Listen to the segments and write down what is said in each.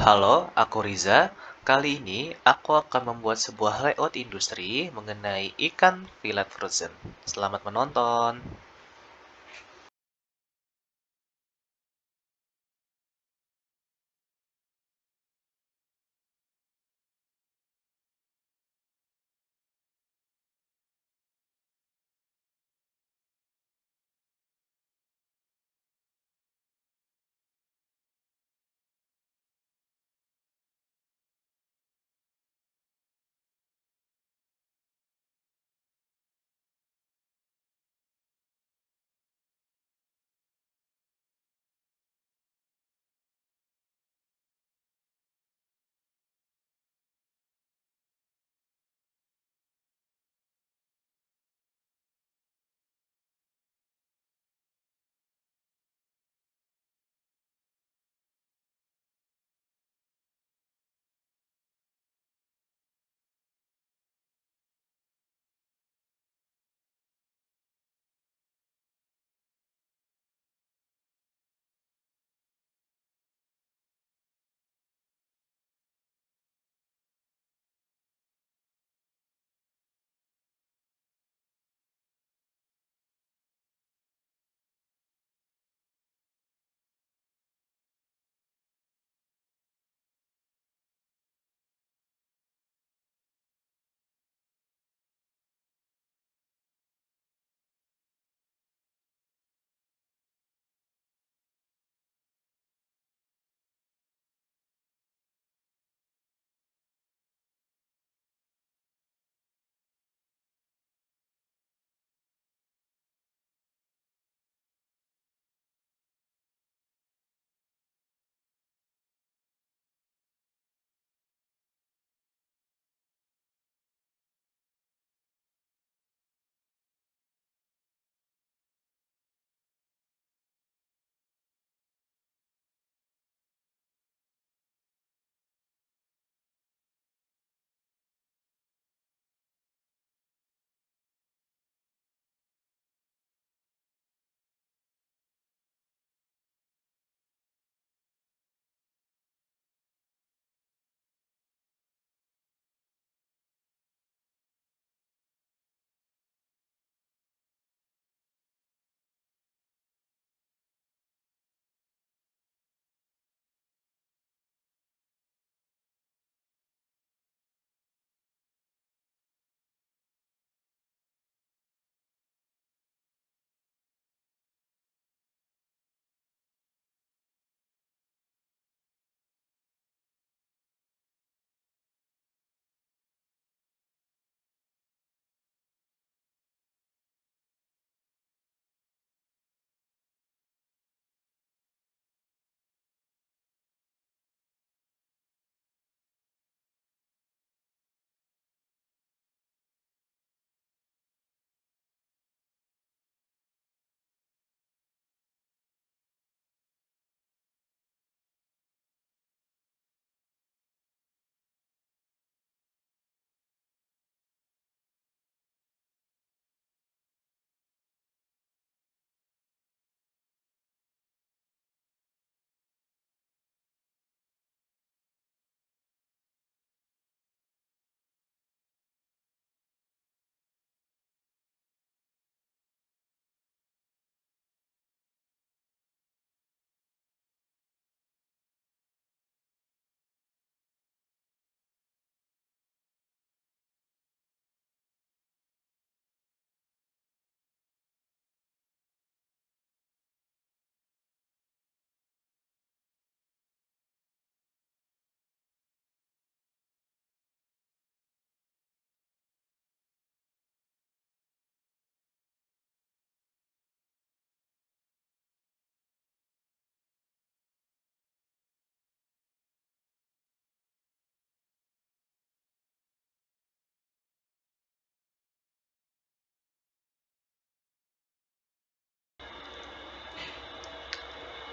Halo, aku Riza. Kali ini aku akan membuat sebuah layout industri mengenai ikan fillet frozen. Selamat menonton.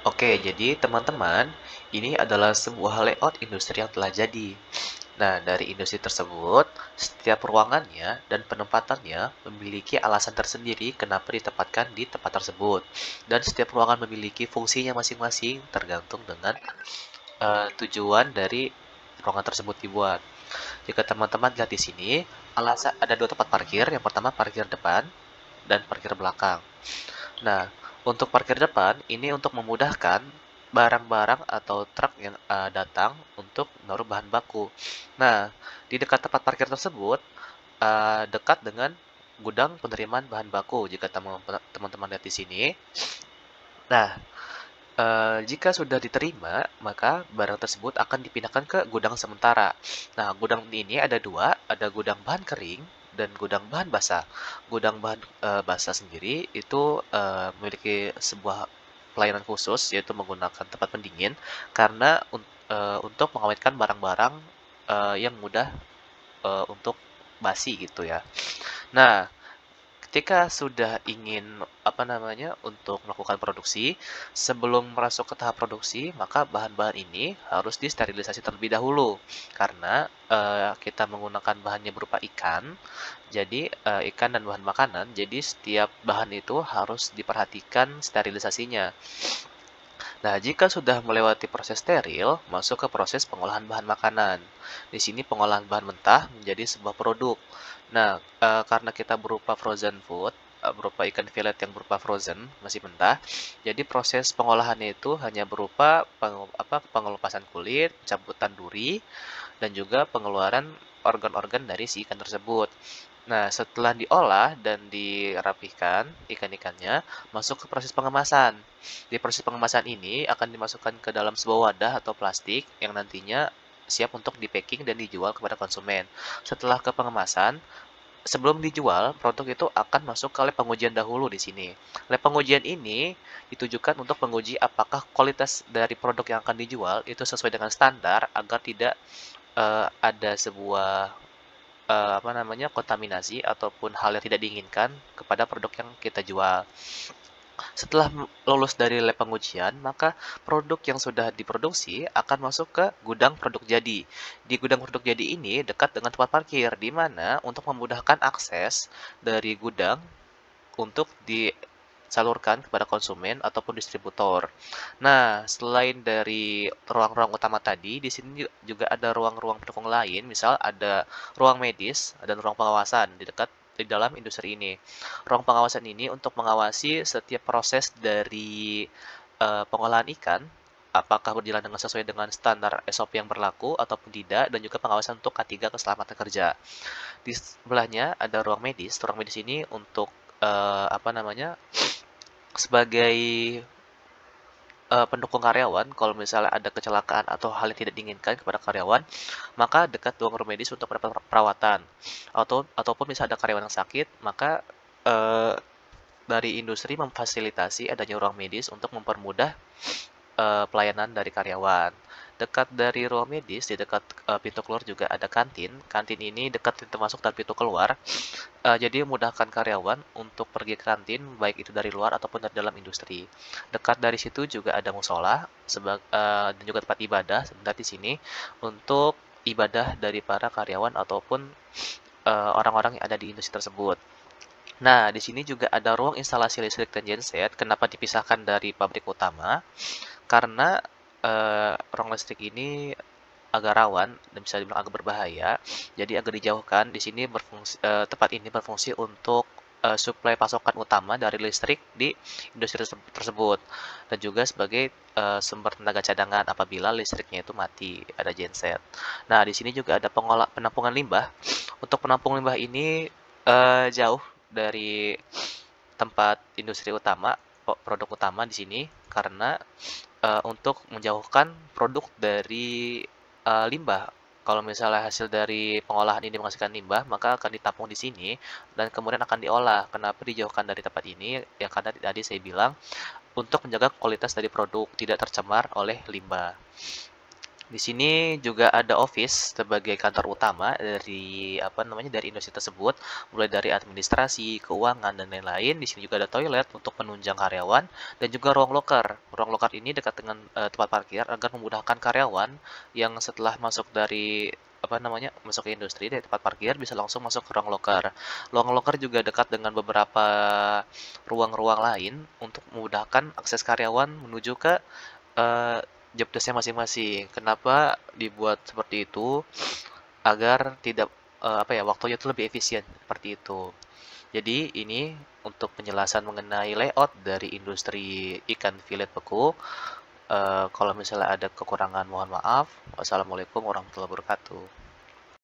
Oke, jadi teman-teman, ini adalah sebuah layout industri yang telah jadi. Nah, dari industri tersebut, setiap ruangannya dan penempatannya memiliki alasan tersendiri kenapa ditempatkan di tempat tersebut. Dan setiap ruangan memiliki fungsinya masing-masing tergantung dengan tujuan dari ruangan tersebut dibuat. Jika teman-teman lihat di sini, ada dua tempat parkir. Yang pertama parkir depan dan parkir belakang. Nah, untuk parkir depan ini untuk memudahkan barang-barang atau truk yang datang untuk menaruh bahan baku. Nah, di dekat tempat parkir tersebut dekat dengan gudang penerimaan bahan baku. Jika teman-teman lihat di sini. Nah, jika sudah diterima, maka barang tersebut akan dipindahkan ke gudang sementara. Nah, gudang ini ada dua, ada gudang bahan kering dan gudang bahan basah. Gudang bahan basah sendiri itu memiliki sebuah pelayanan khusus, yaitu menggunakan tempat pendingin, karena untuk mengawetkan barang-barang yang mudah untuk basi gitu ya. Nah, ketika sudah ingin untuk melakukan produksi, sebelum masuk ke tahap produksi, maka bahan-bahan ini harus disterilisasi terlebih dahulu karena kita menggunakan bahannya berupa ikan. Jadi ikan dan bahan makanan, jadi setiap bahan itu harus diperhatikan sterilisasinya. Nah, jika sudah melewati proses steril, masuk ke proses pengolahan bahan makanan. Di sini pengolahan bahan mentah menjadi sebuah produk. Nah, karena kita berupa frozen food, berupa ikan fillet yang berupa frozen, masih mentah, jadi proses pengolahannya itu hanya berupa pengelupasan kulit, camputan duri, dan juga pengeluaran organ-organ dari si ikan tersebut. Nah, setelah diolah dan dirapihkan ikan-ikannya, masuk ke proses pengemasan. Di proses pengemasan ini akan dimasukkan ke dalam sebuah wadah atau plastik yang nantinya siap untuk di-packing dan dijual kepada konsumen. Setelah ke pengemasan, sebelum dijual, produk itu akan masuk ke lab pengujian dahulu di sini. Lab pengujian ini ditujukan untuk menguji apakah kualitas dari produk yang akan dijual itu sesuai dengan standar agar tidak ada sebuah kontaminasi ataupun hal yang tidak diinginkan kepada produk yang kita jual. Setelah lolos dari lab pengujian, maka produk yang sudah diproduksi akan masuk ke gudang produk jadi. Di gudang produk jadi ini dekat dengan tempat parkir, di mana untuk memudahkan akses dari gudang untuk disalurkan kepada konsumen ataupun distributor. Nah, selain dari ruang-ruang utama tadi, di sini juga ada ruang-ruang pendukung lain, misal ada ruang medis dan ruang pengawasan di dalam industri ini. Ruang pengawasan ini untuk mengawasi setiap proses dari pengolahan ikan, apakah berjalan dengan sesuai dengan standar SOP yang berlaku ataupun tidak, dan juga pengawasan untuk K3 keselamatan kerja. Di sebelahnya ada ruang medis. Ruang medis ini untuk sebagai pendukung karyawan. Kalau misalnya ada kecelakaan atau hal yang tidak diinginkan kepada karyawan, maka dekat ruang medis untuk mendapat perawatan. Ataupun misalnya ada karyawan yang sakit, maka dari industri memfasilitasi adanya ruang medis untuk mempermudah pelayanan dari karyawan. Dekat dari ruang medis, di dekat pintu keluar juga ada kantin. Kantin ini dekat pintu masuk dan pintu keluar. Jadi memudahkan karyawan untuk pergi ke kantin, baik itu dari luar ataupun dari dalam industri. Dekat dari situ juga ada musola dan juga tempat ibadah sebentar di sini untuk ibadah dari para karyawan ataupun orang-orang yang ada di industri tersebut. Nah, di sini juga ada ruang instalasi listrik dan genset. Kenapa dipisahkan dari pabrik utama? Karena ruang listrik ini agak rawan dan bisa dibilang agak berbahaya, jadi agak dijauhkan. Di sini tempat ini berfungsi untuk suplai pasokan utama dari listrik di industri tersebut, dan juga sebagai sumber tenaga cadangan apabila listriknya itu mati. Ada genset. Nah, di sini juga ada penampungan limbah. Untuk penampung limbah ini jauh dari tempat industri utama, produk utama di sini, karena untuk menjauhkan produk dari limbah. Kalau misalnya hasil dari pengolahan ini menghasilkan limbah, maka akan ditampung di sini dan kemudian akan diolah. Kenapa dijauhkan dari tempat ini? Ya karena tadi saya bilang untuk menjaga kualitas dari produk tidak tercemar oleh limbah. Di sini juga ada office sebagai kantor utama dari industri tersebut, mulai dari administrasi, keuangan, dan lain-lain. Di sini juga ada toilet untuk penunjang karyawan dan juga ruang loker. Ruang loker ini dekat dengan tempat parkir agar memudahkan karyawan yang setelah masuk dari masuk ke industri dari tempat parkir bisa langsung masuk ke ruang loker. Ruang loker juga dekat dengan beberapa ruang-ruang lain untuk memudahkan akses karyawan menuju ke job desk-nya masing-masing. Kenapa dibuat seperti itu? Agar tidak waktunya itu lebih efisien seperti itu. Jadi ini untuk penjelasan mengenai layout dari industri ikan filet beku. Kalau misalnya ada kekurangan mohon maaf. Wassalamualaikum warahmatullahi wabarakatuh.